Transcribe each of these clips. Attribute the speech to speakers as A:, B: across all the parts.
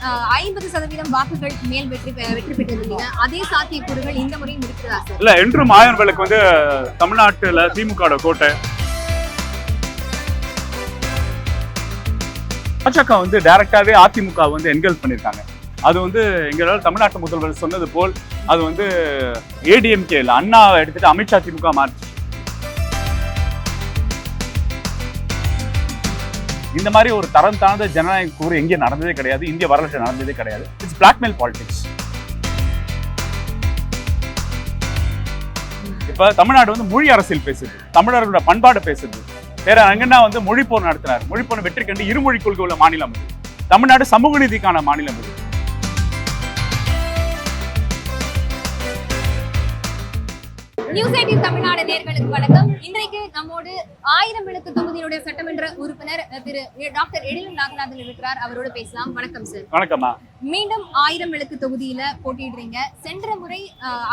A: 50% வாக்குகள் மேல் வெற்றி பெற்றிருந்தீங்க. அதே சாத்தியக்கூறுகள் இந்த முறையும் இருக்கிறதா சார்?
B: இல்ல, என்றும் ஆயிரங்களுக்கு வந்து தமிழ்நாட்டுல திமுக கோட்டை. பாஜக வந்து டைரக்டாவே அதிமுக வந்து என்கல்ஃப் பண்ணிருக்காங்க. அது வந்து எங்களால் தமிழ்நாட்டு முதல்வர் சொன்னது போல் அது வந்து ஏடிஎம்கே இல்ல, அண்ணாவை எடுத்துட்டு அமித்ஷா திமுக மாற்றி. இந்த மாதிரி ஒரு தரம் தாழ்ந்த ஜனநாயக கூறு எங்கே நடந்ததே கிடையாது, இந்திய வரலாற்று நடந்ததே கிடையாது. It's blackmail politics. இப்ப தமிழ்நாடு வந்து மொழி அரசியல் பேசுது, தமிழர்களோட பண்பாடு பேசுது. வேற அங்கன்னா வந்து மொழிப்போர் நடத்தினார். மொழிப்போர் வெற்றி கண்டு இருமொழி கொள்கை உள்ள மாநிலம் இது. தமிழ்நாடு சமூக நீதிக்கான மாநிலம் இது.
A: நியூஸ் 18 தமிழ்நாடு நேயர்களுக்கு வணக்கம். இன்றைக்கு நம்மோடு 1000 விளக்கு தொகுதியினுடைய சட்டமன்ற உறுப்பினர் திரு டாக்டர் எழில் நாகநாதன் இருக்கிறார். அவரோடு பேசலாம். வணக்கம் சார்.
B: வணக்கம்மா.
A: மீண்டும் 1000 விளக்கு தொகுதியில போட்டியிடுறீங்க. சென்ற முறை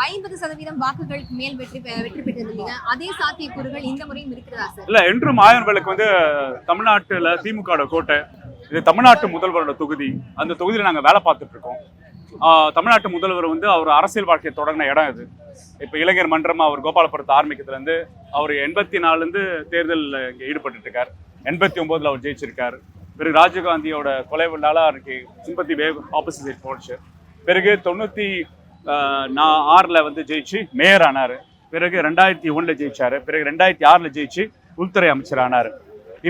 A: 50% வாக்குகள் மேல் வெற்றி பெற்றிருந்தீங்க. அதே சாத்தியக்கூறுகள் இந்த முறையும் இருக்கிறதா சார்?
B: இல்ல, என்றும் 1000 விளக்கு வந்து தமிழ்நாட்டுல திமுக கோட்டை. இது தமிழ்நாட்டு முதல்வரோட தொகுதி. அந்த தொகுதியில நாங்க வேலை பார்த்துட்டு இருக்கோம். தமிழ்நாட்டு முதல்வர் வந்து அவர் அரசியல் வாழ்க்கையை தொடங்கின இடம் இது. இப்போ இளைஞர் மன்றமா அவர் கோபாலபுரத்தை ஆரம்பிக்கிறதுலேருந்து அவர் 84 தேர்தலில் இங்கே ஈடுபட்டு இருக்கார். 89 அவர் ஜெயிச்சிருக்கார். பிறகு ராஜீவ்காந்தியோட கொலை விழால அவருக்கு சிம்பத்தி வேவ் ஆப்போசிட் சைட் போச்சு. பிறகு 96 வந்து ஜெயிச்சு மேயர் ஆனார். பிறகு 2001 ஜெயிச்சாரு. பிறகு 2006 ஜெயிச்சு உள்துறை அமைச்சர் ஆனார்.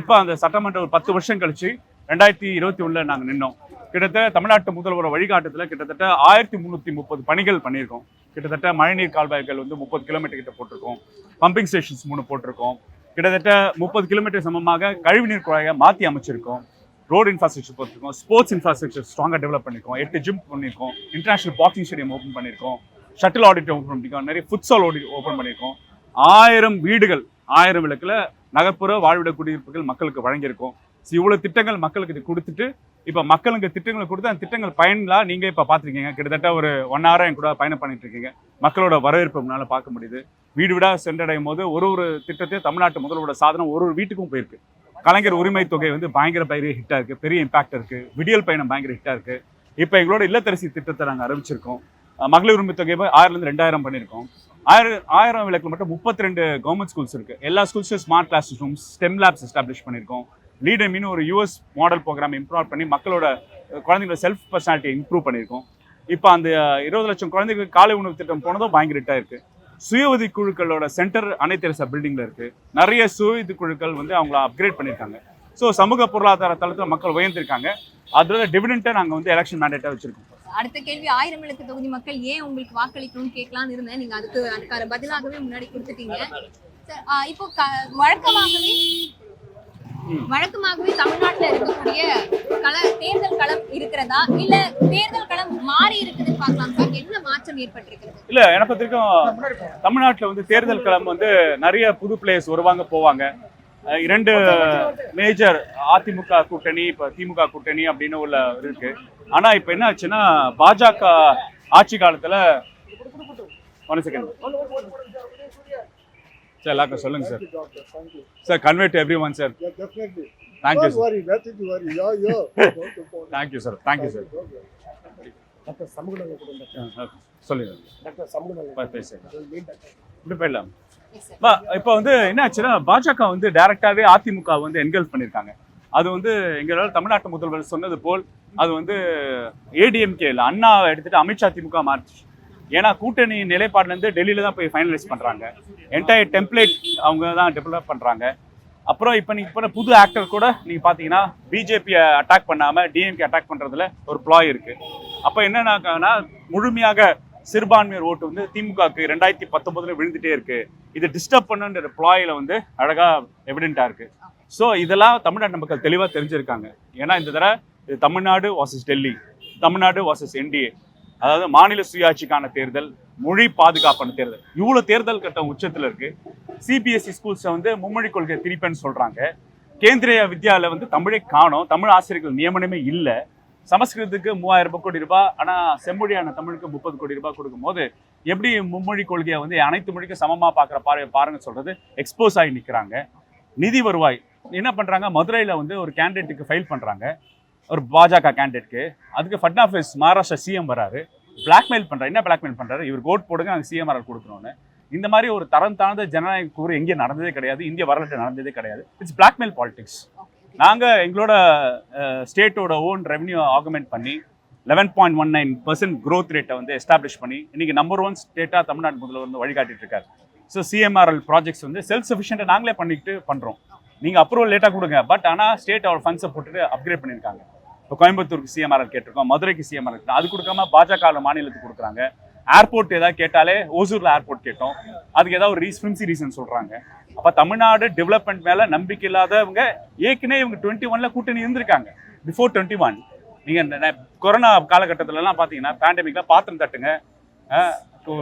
B: இப்போ அந்த சட்டமன்ற ஒரு 10 வருஷம் கழிச்சு 2021 நாங்கள் நின்னோம். கிட்டத்தட்ட தமிழ்நாட்டு முதல்வர் வழிகாட்டுதல கிட்டத்தட்ட 1330 பணிகள் பண்ணியிருக்கோம். கிட்டத்தட்ட மழைநீர் கால்வாய்கள் வந்து 30 கிலோமீட்டர் கிட்ட போட்டிருக்கோம். பம்பிங் ஸ்டேஷன்ஸ் 3 போட்டிருக்கோம். கிட்டத்தட்ட 30 கிலோமீட்டர் சமமாக கழிவுநீர் குழாயை மாற்றி அமைச்சிருக்கோம். ரோடு இன்ஃப்ராஸ்ட்ரக்சர் போட்டிருக்கோம். ஸ்போர்ட்ஸ் இன்ஃப்ராஸ்ட்ரக்சர் ஸ்ட்ராங்காக டெவலப் பண்ணியிருக்கோம். 8 ஜிம் பண்ணியிருக்கோம். இன்டர்நேஷனல் பாக்ஸிங் ஸ்டேடியம் ஓப்பன் பண்ணியிருக்கோம். ஷட்டில் ஆடிட்டோரியம் ஓப்பன் பண்ணியிருக்கோம். நிறைய ஃபுட்சால் ஓப்பன் பண்ணியிருக்கோம். 1000 வீடுகள் 1000 விளக்குல நகர்ப்புற வாழ்விட குடியிருப்புகள் மக்களுக்கு வழங்கியிருக்கோம். இவ்வளவு திட்டங்கள் மக்களுக்கு இது கொடுத்துட்டு இப்ப மக்களுக்கு திட்டங்களை கொடுத்து அந்த திட்டங்கள் பயன்லாம் நீங்க இப்ப பாத்துருக்கீங்க. கிட்டத்தட்ட ஒரு 1 hour என் கூட பயணம் பண்ணிட்டு இருக்கீங்க. மக்களோட வரவேற்பு முன்னால பார்க்க முடியுது. வீடு வீடா சென்றடையும் போது ஒரு திட்டத்தையும் தமிழ்நாட்டு முதல்வரோட சாதனம் ஒரு வீட்டுக்கும் போயிருக்கு. கலைஞர் உரிமை தொகை வந்து பயங்கர ஹிட்டா இருக்கு, பெரிய இம்பாக்ட் இருக்கு. விடியல் பயணம் பயங்கர ஹிட்டா இருக்கு. இப்ப எங்களோட இல்லத்தரசி திட்டத்தை நாங்க அறிவிச்சிருக்கோம். மகளிர் உரிமை தொகை 1000 2000 பண்ணியிருக்கோம். 1000 விளக்குல மட்டும் 32 கவர்மெண்ட் ஸ்கூல்ஸ் இருக்கு. எல்லா ஸ்கூல்ஸும் smart classrooms, STEM labs establish பண்ணியிருக்கோம். லீடர் மீன் ஒரு US மாடல் ப்ரோக்ராம் இம்ப்ரூவ் பண்ணி மக்களோட குழந்தைங்களோட செல்ஃப் பர்சனாலிட்டியை இம்ப்ரூவ் பண்ணியிருக்கோம். இப்போ அந்த 20 லட்சம் குழந்தைங்களுக்கு காலை உணவு திட்டம் போனதும் பயங்கர ஹிட்டாக இருக்கு. சுய உதவி குழுக்களோட சென்டர் அன்னை தெரசா பில்டிங்ல இருக்கு. நிறைய சுய உதவி குழுக்கள் வந்து அவங்கள அப்கிரேட் பண்ணியிருக்காங்க. ஸோ சமூக பொருளாதார தளத்தில் மக்கள் உயர்ந்திருக்காங்க. அதோட டிவிடெண்டை நாங்கள் வந்து எலெக்ஷன் மேண்டேட்டாக வச்சிருக்கோம்.
A: அடுத்த கேள்வி, 1000 விளக்கு தொகுதி மக்கள் ஏன் உங்களுக்கு வாக்களிக்கணும்னு கேட்கலான்னு இருந்தேன். நீங்க அதுக்கான பதிலாகவே முன்னாடி கொடுத்துட்டீங்க. இப்போ வழக்கமாகவே தமிழ்நாட்டில் இருக்கக்கூடிய தேர்தல் களம் இருக்கிறதா இல்ல தேர்தல் களம் மாறி இருக்குதுன்னு பார்க்கலாம் சார்? என்ன மாற்றம் ஏற்பட்டிருக்கிறது?
B: இல்ல, எனக்கு பொறுத்தவரைக்கும் தமிழ்நாட்டில் வந்து தேர்தல் களம் வந்து நிறைய புது பிளேயர்ஸ் வருவாங்க போவாங்க. 2 மேஜர் அதிமுக கூட்டணி, இப்ப திமுக கூட்டணி அப்படின்னு உள்ள இருக்கு. ஆனா இப்ப என்ன ஆச்சுன்னா பாஜக ஆட்சி காலத்துல சார் எல்லாருக்கும் சொல்லுங்க sir. Sir convey to everyone sir. Thank you sir. Thank you sir. Thank you sir. சொல்லுங்க இப்படி போயிடலாம். இப்போ வந்து என்ன ஆச்சுன்னா பாஜக வந்து டைரக்டாவே அதிமுக வந்து என்கல்ஃப் பண்ணியிருக்காங்க. அது வந்து எங்களால் தமிழ்நாட்டு முதல்வர் சொன்னது போல் அது வந்து ஏடிஎம்கே இல்லை, அண்ணாவை எடுத்துட்டு அமித்ஷா திமுக மாற்றி. ஏன்னா கூட்டணி நிலைப்பாடுலேருந்து டெல்லியில தான் போய் ஃபைனலைஸ் பண்ணுறாங்க. என்டையர் டெம்ப்ளேட் அவங்க தான் டெவலப் பண்ணுறாங்க. அப்புறம் இப்போ புது ஆக்டர் கூட நீங்கள் பார்த்தீங்கன்னா பிஜேபியை அட்டாக் பண்ணாமல் டிஎம்கே அட்டாக் பண்ணுறதுல ஒரு ப்ளாய் இருக்குது. அப்போ என்னன்னாக்கா முழுமையாக சிறுபான்மையர் ஓட்டு வந்து திமுகவுக்கு 2019 விழுந்துட்டே இருக்கு. இது டிஸ்டர்ப் பண்ணுன்ற ப்ளாயில வந்து அழகா எவிடென்ட்டா இருக்கு. ஸோ இதெல்லாம் தமிழ்நாட்டு மக்கள் தெளிவாக தெரிஞ்சிருக்காங்க. ஏன்னா இந்த தடவை இது Tamil Nadu versus Delhi, Tamil Nadu versus NDA, அதாவது மாநில சுயாட்சிக்கான தேர்தல், மொழி பாதுகாப்பான தேர்தல். இவ்வளோ தேர்தல் கட்டம் உச்சத்தில் இருக்கு. சிபிஎஸ்இ ஸ்கூல்ஸை வந்து மும்மொழி கொள்கை திரிப்பேன்னு சொல்றாங்க. கேந்திரிய வித்யாலய வந்து தமிழை காணோம், தமிழ் ஆசிரியர்கள் நியமனமே இல்லை. சமஸ்கிருதத்துக்கு 3000 கோடி ரூபாய், ஆனால் செம்மொழியான தமிழுக்கு 30 கோடி ரூபாய் கொடுக்கும் போது எப்படி மும்மொழி கொள்கையை வந்து அனைத்து மொழிக்கும் சமமாக பார்க்குற பாருங்க சொல்றது எக்ஸ்போஸ் ஆகி நிற்கிறாங்க. நிதி வருவாய் என்ன பண்ணுறாங்க, மதுரையில் வந்து ஒரு கேண்டிடேட்டுக்கு ஃபைல் பண்ணுறாங்க. ஒரு பாஜக கேண்டிடேட்க்கு. அதுக்கு ஃபட்னாவிஸ் மகாராஷ்டிரா சிஎம் வராரு, பிளாக்மெயில் பண்றாரு. என்ன பிளாக்மெயில் பண்றாரு? இவர் ஓட் போடுங்க, நாங்கள் சிஎம்ஆர் கொடுக்கணும்னு. இந்த மாதிரி ஒரு தரம் தாழ்ந்த ஜனநாயக கூறு எங்கேயும் நடந்ததே கிடையாது, இந்திய வரலாற்று நடந்ததே கிடையாது. It's blackmail politics. நாங்கள் எங்களோட ஸ்டேட்டோட ஓன் ரெவன்யூ ஆகுமெண்ட் பண்ணி 11.19% growth ரேட்டை வந்து எஸ்டாப்ளிஷ் பண்ணி இன்னைக்கு நம்பர் 1 ஸ்டேட்டாக தமிழ்நாடு முதல்வர் வந்து வழிகாட்டிட்டு இருக்காரு. ஸோ சிஎம்ஆர்எல் ப்ராஜெக்ட்ஸ் வந்து செல்ஃப் சஃபிஷியன்ட்டை நாங்களே பண்ணிட்டு பண்ணுறோம். நீங்கள் அப்ரூவல் லேட்டாக கொடுங்க, பட் ஆனால் ஸ்டேட் அவர் ஃபண்ட்ஸை போட்டுட்டு அப்கிரேட் பண்ணியிருக்காங்க. இப்போ கோயம்புத்தூருக்கு சிஎம்ஆர்எல் கேட்டிருக்கோம், மதுரைக்கு சிஎம்ஆர்எல் கேட்டோம், அது கொடுக்காம பாஜக மாநிலத்துக்கு கொடுக்குறாங்க. ஏர்போர்ட் ஏதாவது கேட்டாலே ஓசூரில் ஏர்போர்ட் கேட்டோம், அதுக்கு ஏதாவது ஒரு ஃபிலிம்சி ரீசன் சொல்கிறாங்க. அப்போ தமிழ்நாடு டெவலப்மெண்ட் மேலே நம்பிக்கை இல்லாதவங்க ஏற்கனவே இவங்க 21ல கூட்டணி இருந்திருக்காங்க. பிஃபோர் 21 நீங்கள் கொரோனா காலகட்டத்திலலாம் பார்த்தீங்கன்னா பேண்டமிக்லாம் பாத்திரம் தட்டுங்க,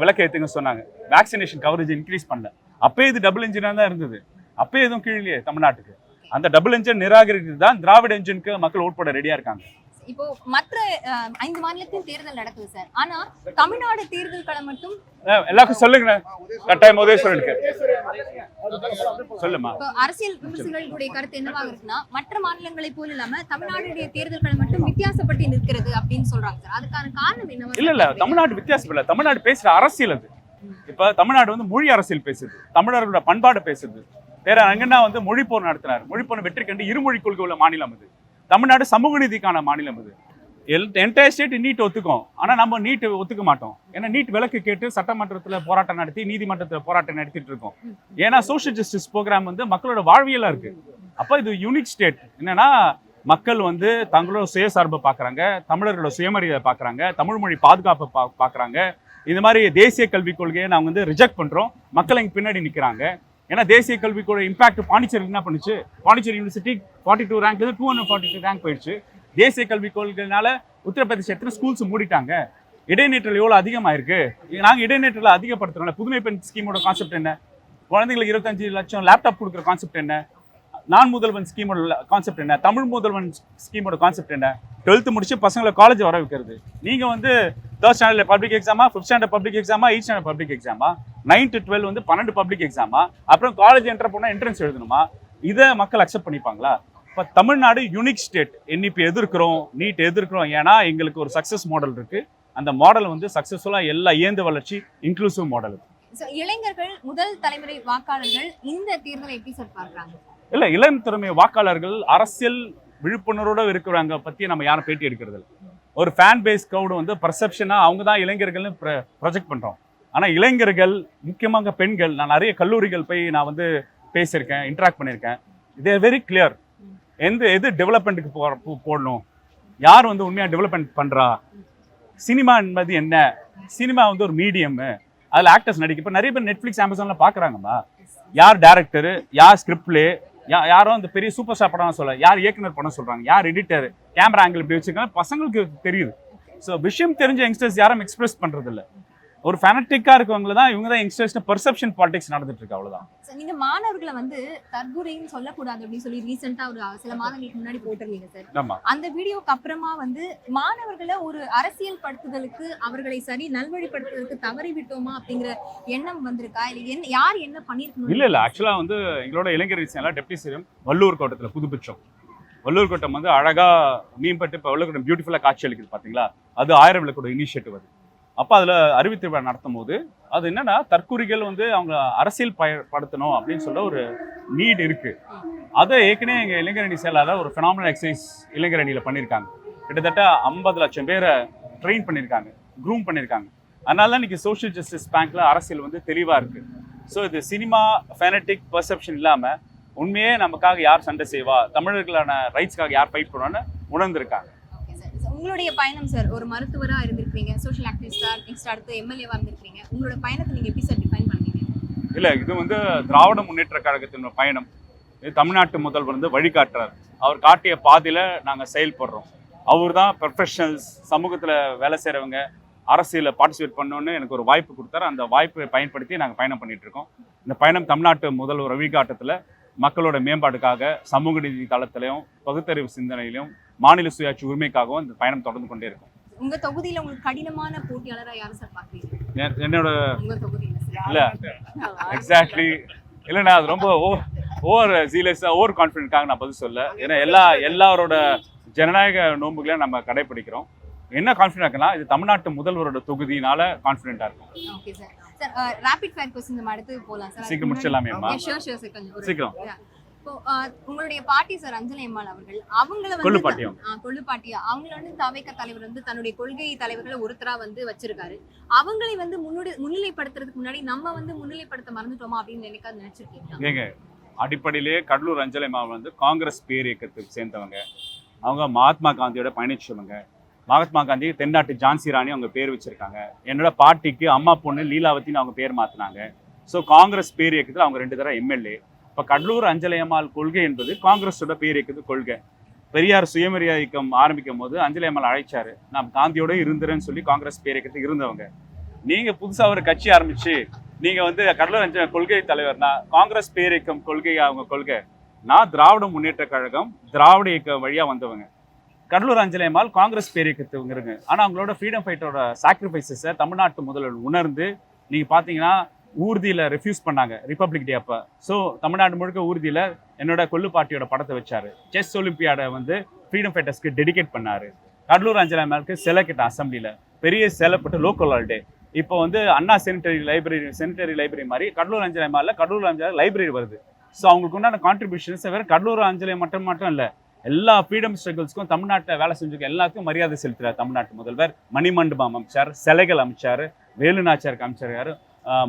B: விளக்கு ஏற்றுங்க சொன்னாங்க. வேக்சினேஷன் கவரேஜ் இன்க்ரீஸ் பண்ணல. அப்பயே இது டபுள் இன்ஜினாக தான் இருந்தது. அப்பயே எதுவும் கீழே தமிழ்நாட்டுக்கு. அந்த டபுள் இன்ஜின் நிராகரிக்கிறது தான் திராவிட இன்ஜினுக்கு மக்கள் ஓட் போட ரெடியா இருக்காங்க.
A: இப்போ மற்ற 5 மாநிலத்தில் தேர்தல் நடக்குது சார். ஆனா தமிழ்நாடு தேர்தல் களம் மட்டும்
B: எல்லாருக்கும் சொல்லுங்க, கட்டாயம் உதயசூரனுக்கு சொல்லுமா.
A: இப்போ அரசியல் விமர்சகர்களுடைய கருத்து என்னவாக இருக்குன்னா, மற்ற மாநிலங்களை போல இல்லாம தமிழ்நாடுடைய தேர்தல் களம் மட்டும் வித்தியாசப்பட்டு நிற்கிறது அப்படின்னு சொல்றாங்க சார். அதுக்கான காரணம் என்ன?
B: இல்ல தமிழ்நாடு வித்தியாசம் இல்ல. தமிழ்நாடு பேசுற அரசியல் அது. இப்ப தமிழ்நாடு வந்து மொழி அரசியல் பேசுது, தமிழர்களோட பண்பாடு பேசுது. வேற அங்கன்னா வந்து மொழி போர் நடத்தினார். மொழி போர் வெற்றி கண்டு இருமொழி கொள்கை உள்ள மாநிலம் இது. தமிழ்நாடு சமூக நீதிக்கான மாநிலம் இது. என்டையர் ஸ்டேட் நீட் ஒத்துக்கும், ஆனா நம்ம நீட் ஒத்துக்க மாட்டோம். ஏன்னா நீட் விலக்கு கேட்டு சட்டமன்றத்துல போராட்டம் நடத்தி நீதிமன்றத்துல போராட்டம் நடத்திட்டு இருக்கோம். ஏன்னா சோஷியல் ஜஸ்டிஸ் ப்ரோக்ராம் வந்து மக்களோட வாழ்வியலா இருக்கு. அப்ப இது யூனிக் ஸ்டேட். என்னன்னா மக்கள் வந்து தங்களோட சுயசார்பை பாக்குறாங்க, தமிழர்களோட சுயமரியாதை பாக்குறாங்க, தமிழ் மொழி பாதுகாப்பை பாக்குறாங்க. இந்த மாதிரி தேசிய கல்விக் கொள்கையை நாங்க வந்து ரிஜெக்ட் பண்றோம். மக்கள் இங்க பின்னாடி நிக்கிறாங்க. ஏன்னா தேசிய கல்விக்கோட இம்பாக்ட் பாண்டிச்சேரி என்ன பண்ணுச்சு? பாண்டிச்சேரி யூனிவர்சிட்டி 42 ரேங்க்ல 242 ரேங்க் போயிடுச்சு. தேசிய கல்விக் கொள்கைனால உத்தரப்பிரதேச எத்தனை ஸ்கூல்ஸ் மூடிட்டாங்க. இடைநிற்றல் எவ்வளவு அதிகமாயிருக்கு. நாங்க இடைநிற்றலை அதிகப்படுத்துறோம். புதுமை பெண் ஸ்கீமோட கான்செப்ட் என்ன? குழந்தைங்களுக்கு 25 லட்சம் லேப்டாப் கொடுக்குற கான்செப்ட் என்ன? நான் முதல்வன் ஸ்கீமோட கான்செப்ட் என்ன? தமிழ் முதல்வன் ஸ்கீமோட கான்செப்ட் என்ன? 12th முடிச்சு பசங்களை காலேஜ் வர வைக்கிறது. நீங்க வந்து 3rd ஸ்டாண்டர்ட்ல பப்ளிக் எக்ஸாமா, 5th ஸ்டாண்டர்ட் பப்ளிக் எக்ஸாமா, 8th ஸ்டாண்டர்ட் பப்ளிக் எக்ஸாமா, 9th 12 வந்து 12 பப்ளிக் எக்ஸாமா, அப்புறம் காலேஜ் என்டர் பண்ணா என்ட்ரன்ஸ் எழுதணுமா? இதை மக்கள் அக்செப்ட் பண்ணிப்பாங்களா? இப்போ தமிழ்நாடு யூனிக் ஸ்டேட். என்இபி எதிர்க்கிறோம், நீட் எதிர்க்கிறோம். ஏன்னா எங்களுக்கு ஒரு சக்சஸ் மாடல் இருக்கு. அந்த மாடல் வந்து சக்சஸ்ஃபுல்லா எல்லா இயந்த வளர்ச்சி இன்க்ளூசிவ் மாடல்.
A: இளைஞர்கள், முதல் தலைமுறை வாக்காளர்கள் இந்த தேர்தலை எப்படி சார் பார்க்கறாங்க?
B: இல்ல, இளம் திறமை வாக்காளர்கள் அரசியல் விழிப்புணர்வோட இருக்கிறவங்க பத்தி நம்ம யாரும் பேட்டி எடுக்கிறது இல்லை. ஒரு ஃபேன் பேஸ் க்ரௌடு வந்து பர்செப்ஷனா அவங்க தான் இளைஞர்கள்னு ப்ரொஜெக்ட் பண்றோம். ஆனா இளைஞர்கள், முக்கியமாக பெண்கள், நான் நிறைய கல்லூரிகள் போய் நான் வந்து பேசியிருக்கேன், இன்டராக்ட் பண்ணியிருக்கேன். இதே வெரி கிளியர். எது டெவலப்மெண்ட்டுக்கு போடணும், யார் வந்து உண்மையாக டெவலப்மெண்ட் பண்ணுறா, சினிமா என்பது என்ன? சினிமா வந்து ஒரு மீடியம், அதில் ஆக்டர்ஸ் நடிக்க. இப்போ நிறைய பேர் நெட்ஃப்ளிக்ஸ், அமேசானில் பார்க்குறாங்கம்மா. யார் டேரக்டரு, யார் ஸ்கிரிப்ட்லே, யாரும் அந்த பெரிய சூப்பர் ஸ்டார் படம் சொல்ல, யார் இயக்குனர் படம் சொல்கிறாங்க, யார் எடிட்டர், கேமரா ஆங்கிள் இப்படி வச்சுருக்காங்க, பசங்களுக்கு தெரியுது. ஸோ விஷயம் தெரிஞ்ச யங்ஸ்டர்ஸ் யாரும் எக்ஸ்பிரஸ் பண்ணுறதில்ல. ஒரு ஃபேனட்டிக்காக இருக்கவங்க தான் இவங்க தான் யங்ஸ்டர்ஸ். பெர்செப்ஷன் பாலிடிக்ஸ் நடந்துட்டு இருக்கு, அவ்வளோதான்.
A: நீங்க மாணவர்களை வந்து தற்கொலைன்னு சொல்லக்கூடாது அப்படின்னு சொல்லி ரீசெண்டா ஒரு சில மாதங்களுக்கு முன்னாடி போட்டிருந்தீங்க சார். அந்த வீடியோக்கு அப்புறமா வந்து மாணவர்களை ஒரு அரசியல் படுத்துதலுக்கு, அவர்களை சரி நல்வழிப்படுத்துறதுக்கு தவறி விட்டோமா அப்படிங்கிற எண்ணம் வந்திருக்கா? இல்லை யார் என்ன பண்ணிருக்கணும்?
B: இல்ல ஆக்சுவலா வந்து எங்களோட இளைஞர் எல்லாம் டெப்டி சிஎம் வள்ளூர் கோட்டத்தில் புதுப்பிச்சோம். வள்ளூர் கோட்டம் வந்து அழகா மேம்பட்டு இப்போ வள்ளூர் கோட்டம் பியூட்டிஃபுல்லாக காட்சி அளிக்குது பார்த்தீங்களா? அது 1000 விளக்கோட இனிஷியேட்டிவ். அது அப்போ அதில் அறிவித்து விழா நடத்தும் போது அது என்னன்னா தற்கூரிகள் வந்து அவங்க அரசியல் படுத்தணும் அப்படின்னு சொல்ல ஒரு நீட் இருக்கு. அதை ஏற்கனவே எங்கள் இளைஞரணி செயலாளர் ஒரு ஃபினாமினல் எக்ஸசைஸ் இளைஞரணியில் பண்ணியிருக்காங்க. கிட்டத்தட்ட 50 லட்சம் பேரை ட்ரெயின் பண்ணியிருக்காங்க, க்ரூம் பண்ணியிருக்காங்க. அதனால தான் இன்னைக்கு சோஷியல் ஜஸ்டிஸ் பேங்க்ல அரசியல் வந்து தெளிவாக இருக்கு. ஸோ இது சினிமா ஃபேனட்டிக் பர்செப்ஷன் இல்லாமல் உண்மையே நமக்காக யார் சண்டை செய்வா, தமிழர்களான ரைட்ஸ்க்காக யார் ஃபைட் பண்ணுவான்னு உணர்ந்திருக்காங்க.
A: உங்களுடைய பயணம் சார், ஒரு மருத்துவரா இருந்திருக்கீங்க, சோஷியல் ஆக்டிவிஸ்டா, நெக்ஸ்ட் அடுத்து எம்எல்ஏவா இருந்திருக்கீங்க. உங்களோட பயணத்தை நீங்க எப்படி சார் டிஃபைன் பண்ணுவீங்க?
B: இல்ல, இது வந்து திராவிட முன்னேற்ற கழகத்தின் பயணம். இது தமிழ்நாட்டு முதல்வர் வந்து வழிகாட்டுறார். அவர் காட்டிய பாதையில நாங்க செயல்படுறோம். அவர் தான் ப்ரொஃபஷனல்ஸ், சமூகத்துல வேலை செய்யறவங்க அரசியல பார்ட்டிசிபேட் பண்ணணும்னு எனக்கு ஒரு வாய்ப்பு கொடுத்தாரு. அந்த வாய்ப்பை பயன்படுத்தி நாங்க பயணம் பண்ணிட்டு இருக்கோம். இந்த பயணம் தமிழ்நாட்டு முதல்வர் வழிகாட்டத்துல மக்களோட மேம்பாட்டுக்காக, சமூக நீதி தளத்திலையும், பகுத்தறிவு சிந்தனையிலும், மாநில சுயாட்சி உரிமைக்காகவும் இந்த பயணம் தொடர்ந்து கொண்டே இருக்கும்.
A: உங்க தொகுதியில உங்களுக்கு கடினமான போட்டியாளரா யாரு சார் பாக்குறீங்க?
B: என்னோட
A: உங்க தொகுதியில
B: இல்ல எக்ஸாக்ட்லி இல்லைண்ணா, அது ரொம்ப ஓவர் ஜீலஸா, ஓவர் கான்ஃபிடென்ட்காக நான் பதில் சொல்ல. ஏன்னா எல்லாரோட ஜனநாயக நோன்புகளை நம்ம கடைபிடிக்கிறோம். என்ன கான்ஃபிடென்ட் இருக்கலாம், இது தமிழ்நாட்டு முதல்வரோட தொகுதியினால கான்ஃபிடென்ட்டா இருக்கும்.
A: Okay sir. Sir rapid fire question நம்ம அடுத்து போலாம் சார்.
B: சீக்கிரம் முடிச்சிடலாமேம்மா.
A: ஷூர் சார் கொஞ்சம்
B: சீக்கிரம்.
A: இப்போ உங்களுடைய பாட்டி சார் அஞ்சலி அம்மாள் அவர்கள் அவங்கள வந்து கொள்ளுப்பாட்டியா அவங்கள வந்து தவைக்க தலைவர் வந்து தன்னுடைய கொள்கை தலைவர்களை ஒருத்தரா வந்து வச்சிருக்காரு. அவங்களை வந்து முன்னிலைப்படுத்துறதுக்கு முன்னாடி நம்ம வந்து முன்னிலைப்படுத்த மறந்துட்டோமா அப்படின்னு நினைச்சிருக்கீங்களா?
B: ஏங்க, அடிப்படையிலேயே கடலூர் அஞ்சலி அம்மா வந்து காங்கிரஸ் பேர் இயக்கத்துக்கு சேர்ந்தவங்க. அவங்க மகாத்மா காந்தியோட பயணிச்சவங்க. மகாத்மா காந்தி தென்னாட்டு ஜான்சி ராணி அவங்க பேர் வச்சிருக்காங்க. என்னோட பாட்டிக்கு அம்மா பொண்ணு லீலாவத்தின்னு அவங்க பேர் மாத்தினாங்க. ஸோ காங்கிரஸ் பேர் இயக்கத்தில் அவங்க 2 தடவை எம்எல்ஏ. இப்போ கடலூர் அஞ்சலி அம்மாள் கொள்கை என்பது காங்கிரஸோட பேர் இயக்கத்து கொள்கை. பெரியார் சுயமரியாதை இயக்கம் ஆரம்பிக்கும் போது அஞ்சலி அம்மாள் அழைச்சாரு, நான் காந்தியோட இருந்துறேன்னு சொல்லி காங்கிரஸ் பேர் இயக்கத்துக்கு இருந்தவங்க. நீங்க புதுசா ஒரு கட்சி ஆரம்பிச்சு நீங்க வந்து கடலூர் அஞ்சலி கொள்கை தலைவர்னா காங்கிரஸ் பேர் இயக்கம் கொள்கை அவங்க கொள்கை. நான் திராவிட முன்னேற்ற கழகம் திராவிட இயக்கம் வழியா வந்தவங்க. கடலூர் அஞ்சலி அம்மாள் காங்கிரஸ் பேர் இயக்கத்துவங்க இருங்க. ஆனால் அவங்களோட ஃப்ரீடம் ஃபைட்டரோட சாக்ரிஃபைசஸை தமிழ்நாட்டு முதல்வர் உணர்ந்து நீங்கள் பார்த்தீங்கன்னா ஊர்தியில் ரெஃப்யூஸ் பண்ணாங்க ரிப்பப்ளிக் டே அப்போ. ஸோ தமிழ்நாடு முழுக்க ஊர்தியில் என்னோட கொள்ளுப்பாட்டியோட படத்தை வச்சாரு. செஸ் ஒலிம்பியாடை வந்து ஃப்ரீடம் ஃபைட்டர்ஸ்க்கு டெடிகேட் பண்ணாரு. கடலூர் அஞ்சலி அம்மாளுக்கு சிலை கிட்ட அசம்பிளியில் பெரிய சிலை போட்டு லோக்கல் ஹாலிடே. இப்போ வந்து அண்ணா செனிட்டரி லைப்ரரி மாதிரி கடலூர் அஞ்சலி அம்மாவில் கடலூர் அஞ்சலி லைப்ரரி வருது. ஸோ அவங்களுக்கு உண்டான கான்ட்ரிபியூஷன்ஸ் வேறு கடலூர் அஞ்சலி மட்டும் இல்லை, எல்லா ஃப்ரீடம் ஸ்ட்ரகிள்ஸ்க்கும் தமிழ்நாட்டை வேலை செஞ்சுக்க எல்லாத்துக்கும் மரியாதை செலுத்துறாரு தமிழ்நாட்டு முதல்வர். மணிமண்டபம் அமைச்சார், சிலைகள் அமைச்சார், வேலுநாச்சியாருக்கு அமைச்சிருக்காரு,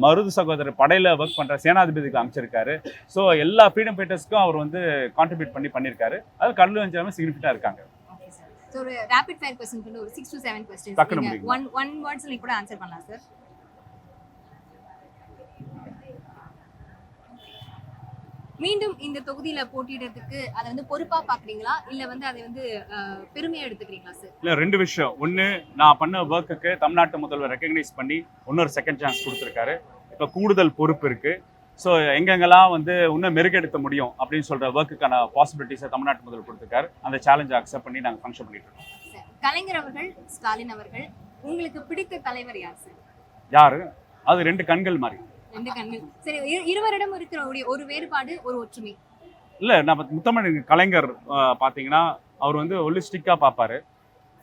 B: மருது சகோதரர் படையில ஒர்க் பண்ற சேனாதிபதிக்கு அமைச்சிருக்காரு. ஸோ எல்லா ஃப்ரீடம் ஃபைட்டர்ஸ்க்கும் அவர் வந்து கான்ட்ரிபியூட் பண்ணியிருக்காரு. அது கடலூர் அஞ்சலி சிக்னிஃபிகண்டா இருக்காங்க.
A: ஒரு ரேபிட் ஃபயர் क्वेश्चन ஒரு 6 to 7 क्वेश्चंस one wordsல கூட ஆன்சர் பண்ணலாம் சார். மீண்டும் இந்த தொகுதியில போட்டியிடுறதுக்கு அதை வந்து பொறுப்பா பாக்குறீங்களா இல்ல வந்து அதை வந்து பெருமையா எடுத்துக்கிறீங்களா சார்?
B: இல்ல, 2 விஷயம். ஒண்ணு, நான் பண்ண ஒர்க்குக்கு தமிழ்நாட்டு முதல்வர் ரெகக்னைஸ் பண்ணி இன்னொரு செகண்ட் சான்ஸ் கொடுத்துருக்காரு. இப்போ கூடுதல் பொறுப்பு இருக்கு. ஸோ எங்கெங்கெல்லாம் வந்து இன்னும் மெருகெடுத்த முடியும் அப்படின்னு சொல்ற ஒர்க்குக்கான பாசிபிலிட்டிஸை தமிழ்நாட்டு முதல்வர் கொடுத்துருக்காரு. அந்த சேலஞ்சை அக்செப்ட் பண்ணி நாங்கள் ஃபங்க்ஷன் பண்ணிட்டு இருக்கோம்.
A: கலைஞர் அவர்கள், ஸ்டாலின் அவர்கள், உங்களுக்கு பிடித்த தலைவர் யார் சார்?
B: யாரு? அது 2 கண்கள் மாதிரி.
A: 2 கண்கள். சரி, இருவரிடம் இருக்கிற ஒரு வேறுபாடு, ஒரு ஒற்றுமை.
B: இல்லை, நம்ம முத்தமிழ் கலைஞர் பார்த்தீங்கன்னா அவர் வந்து ஹோலிஸ்டிக்காக பார்ப்பாரு,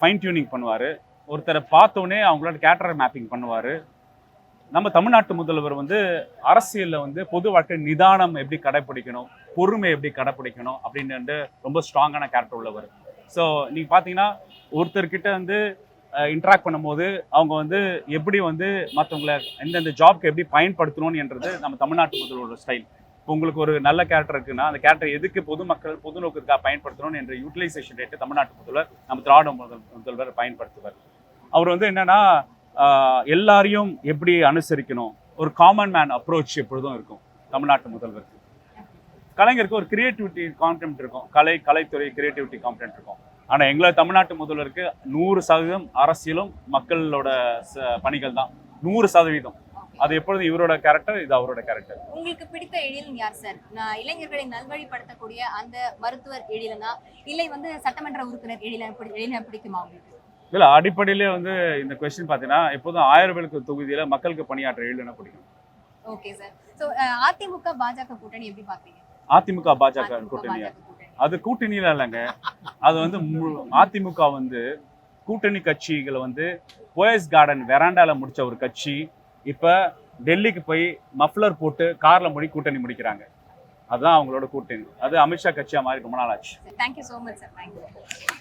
B: ஃபைன் டியூனிங் பண்ணுவார், ஒருத்தரை பார்த்தோன்னே அவங்களோட கேரக்டர் மேப்பிங் பண்ணுவார். நம்ம தமிழ்நாட்டு முதல்வர் வந்து அரசியலில் வந்து பொது வாழ்க்கை நிதானம் எப்படி கடைப்பிடிக்கணும், பொறுமை எப்படி கடைப்பிடிக்கணும் அப்படின்னு ரொம்ப ஸ்ட்ராங்கான கேரக்டர் உள்ளவர். ஸோ நீங்கள் பார்த்தீங்கன்னா ஒருத்தர்கிட்ட வந்து இன்ட்ராக்ட் பண்ணும்போது அவங்க வந்து எப்படி வந்து மற்றவங்களை எந்தெந்த ஜாப்க்கு எப்படி பயன்படுத்தணும் என்றது நம்ம தமிழ்நாட்டு முதல்வரோட ஸ்டைல். இப்போ உங்களுக்கு ஒரு நல்ல கேரக்டர் இருக்குன்னா அந்த கேரக்டர் எதுக்கு பொதுமக்கள் பொது நோக்கத்துக்காக பயன்படுத்தணும் என்ற யூட்டிலைசேஷன் ரேட்டு தமிழ்நாட்டு முதல்வர் நம்ம திராவிட முதல்வர் பயன்படுத்துவார். அவர் வந்து என்னன்னா எல்லாரையும் எப்படி அனுசரிக்கணும், ஒரு காமன் மேன் அப்ரோச் எப்பொழுதும் இருக்கும் தமிழ்நாட்டு முதல்வருக்கு. கலைஞருக்கு ஒரு கிரியேட்டிவிட்டி கான்டென்ட் இருக்கும், கலைத்துறை கிரியேட்டிவிட்டி கான்டென்ட் இருக்கும். ஆனால் எங்களை தமிழ்நாட்டு முதல்வருக்கு 100% அரசியலும் மக்களோட பணிகள் தான் 100%. அது எப்பொழுது இவரோட கேரக்டர், இது அவரோட கேரக்டர்.
A: உங்களுக்கு பிடித்த எழிலன் யார் சார்? இளைஞர்களை நல்வழிப்படுத்தக்கூடிய அந்த மருத்துவர் எழிலனா இல்லை வந்து சட்டமன்ற உறுப்பினர் எழிலன் பிடிக்குமா உங்களுக்கு?
B: இல்லை, அடிப்படையிலே வந்து இந்த கொஸ்டின் பார்த்தீங்கன்னா எப்போதும் 1000 பேருக்கு தொகுதியில மக்களுக்கு பணியாற்ற எழிலனா பிடிக்கும்.
A: Okay sir. So AIADMK BJP கூட்டணி எப்படி பார்க்குறீங்க?
B: அதிமுக பாஜக கூட்டணியா? அது கூட்டணியில இல்லைங்க. அது வந்து அதிமுக வந்து கூட்டணி கட்சிகளை வந்து போயஸ் கார்டன் வெராண்டால முடிச்ச ஒரு கட்சி இப்ப டெல்லிக்கு போய் மஃப்ளர் போட்டு கார்ல மூடி கூட்டணி முடிக்கிறாங்க. அதுதான் அவங்களோட கூட்டணி. அது அமித்ஷா கட்சியா மாதிரி ரொம்ப நாள் ஆச்சு.
A: Thank you so much sir. Thank you.